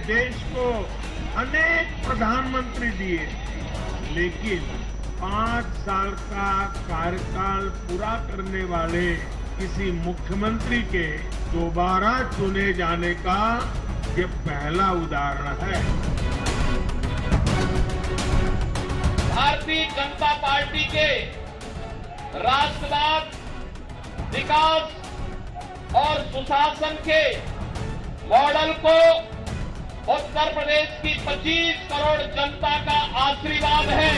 देश को अनेक प्रधानमंत्री दिए, लेकिन 5 साल का कार्यकाल पूरा करने वाले किसी मुख्यमंत्री के दोबारा चुने जाने का ये पहला उदाहरण है। भारतीय जनता पार्टी के राष्ट्रवाद, विकास और सुशासन के मॉडल को उत्तर प्रदेश की 25 करोड़ जनता का आशीर्वाद है।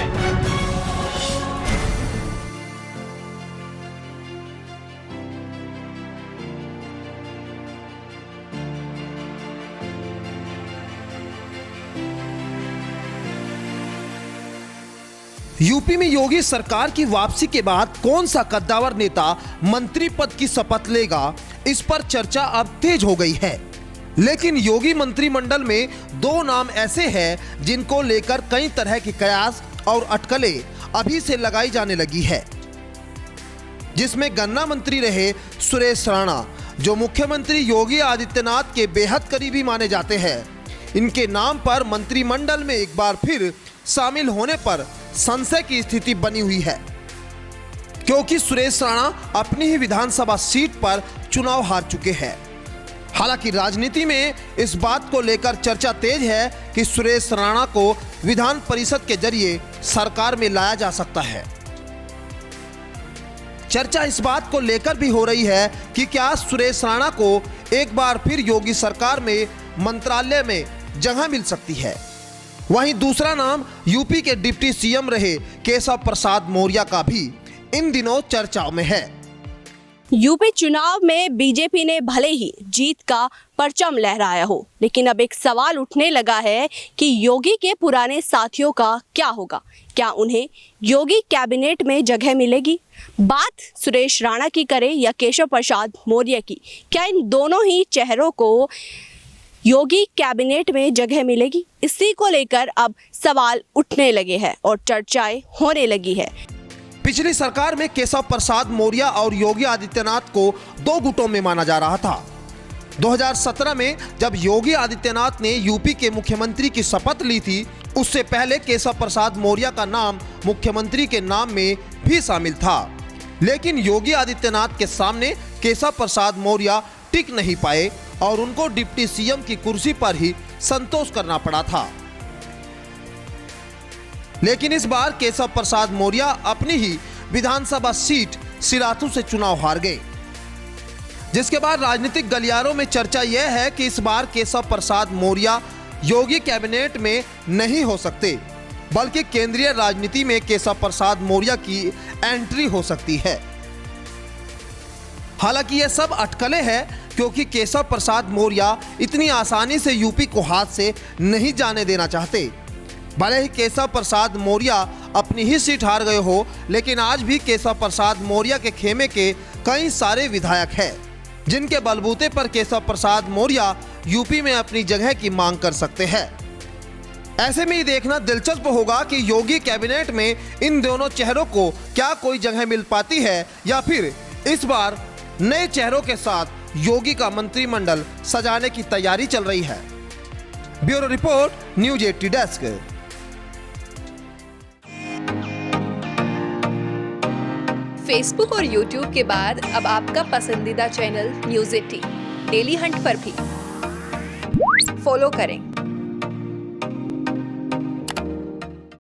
यूपी में योगी सरकार की वापसी के बाद कौन सा कद्दावर नेता मंत्री पद की शपथ लेगा, इस पर चर्चा अब तेज हो गई है। लेकिन योगी मंत्रिमंडल में 2 नाम ऐसे हैं जिनको लेकर कई तरह की कयास और अटकलें अभी से लगाई जाने लगी है, जिसमें गन्ना मंत्री रहे सुरेश राणा, जो मुख्यमंत्री योगी आदित्यनाथ के बेहद करीबी माने जाते हैं। इनके नाम पर मंत्रिमंडल में एक बार फिर शामिल होने पर संशय की स्थिति बनी हुई है, क्योंकि सुरेश राणा अपनी ही विधानसभा सीट पर चुनाव हार चुके हैं। हालांकि राजनीति में इस बात को लेकर चर्चा तेज है कि सुरेश राणा को विधान परिषद के जरिए सरकार में लाया जा सकता है। चर्चा इस बात को लेकर भी हो रही है कि क्या सुरेश राणा को एक बार फिर योगी सरकार में मंत्रालय में जगह मिल सकती है। वहीं दूसरा नाम यूपी के डिप्टी सीएम रहे केशव प्रसाद मौर्य का भी इन दिनों चर्चाओं में है। यूपी चुनाव में बीजेपी ने भले ही जीत का परचम लहराया हो, लेकिन अब एक सवाल उठने लगा है कि योगी के पुराने साथियों का क्या होगा। क्या उन्हें योगी कैबिनेट में जगह मिलेगी? बात सुरेश राणा की करें या केशव प्रसाद मौर्य की, क्या इन दोनों ही चेहरों को योगी कैबिनेट में जगह मिलेगी? इसी को लेकर अब सवाल उठने लगे हैं और चर्चाएं होने लगी है। पिछली सरकार में केशव प्रसाद मौर्य और योगी आदित्यनाथ को 2 गुटों में माना जा रहा था। 2017 में जब योगी आदित्यनाथ ने यूपी के मुख्यमंत्री की शपथ ली थी, उससे पहले केशव प्रसाद मौर्य का नाम मुख्यमंत्री के नाम में भी शामिल था। लेकिन योगी आदित्यनाथ के सामने केशव प्रसाद मौर्य टिक नहीं पाए और उनको डिप्टी सीएम की कुर्सी पर ही संतोष करना पड़ा था। लेकिन इस बार केशव प्रसाद मौर्य अपनी ही विधानसभा सीट सिराथू से चुनाव हार गए, जिसके बाद राजनीतिक गलियारों में चर्चा यह है कि इस बार केशव प्रसाद मौर्य योगी कैबिनेट में नहीं हो सकते, बल्कि केंद्रीय राजनीति में केशव प्रसाद मौर्य की एंट्री हो सकती है। हालांकि यह सब अटकलें हैं, क्योंकि केशव प्रसाद मौर्य इतनी आसानी से यूपी को हाथ से नहीं जाने देना चाहते। भले ही केशव प्रसाद मौर्य अपनी ही सीट हार गए हो, लेकिन आज भी केशव प्रसाद मौर्य के खेमे के कई सारे विधायक हैं, जिनके बलबूते पर केशव प्रसाद मौर्य यूपी में अपनी जगह की मांग कर सकते हैं। ऐसे में ये देखना दिलचस्प होगा कि योगी कैबिनेट में इन दोनों चेहरों को क्या कोई जगह मिल पाती है, या फिर इस बार नए चेहरों के साथ योगी का मंत्रिमंडल सजाने की तैयारी चल रही है। Bureau report, news 80 desk. Facebook और यूट्यूब के बाद अब आपका पसंदीदा चैनल न्यूज 80 डेली हंट पर भी फॉलो करें।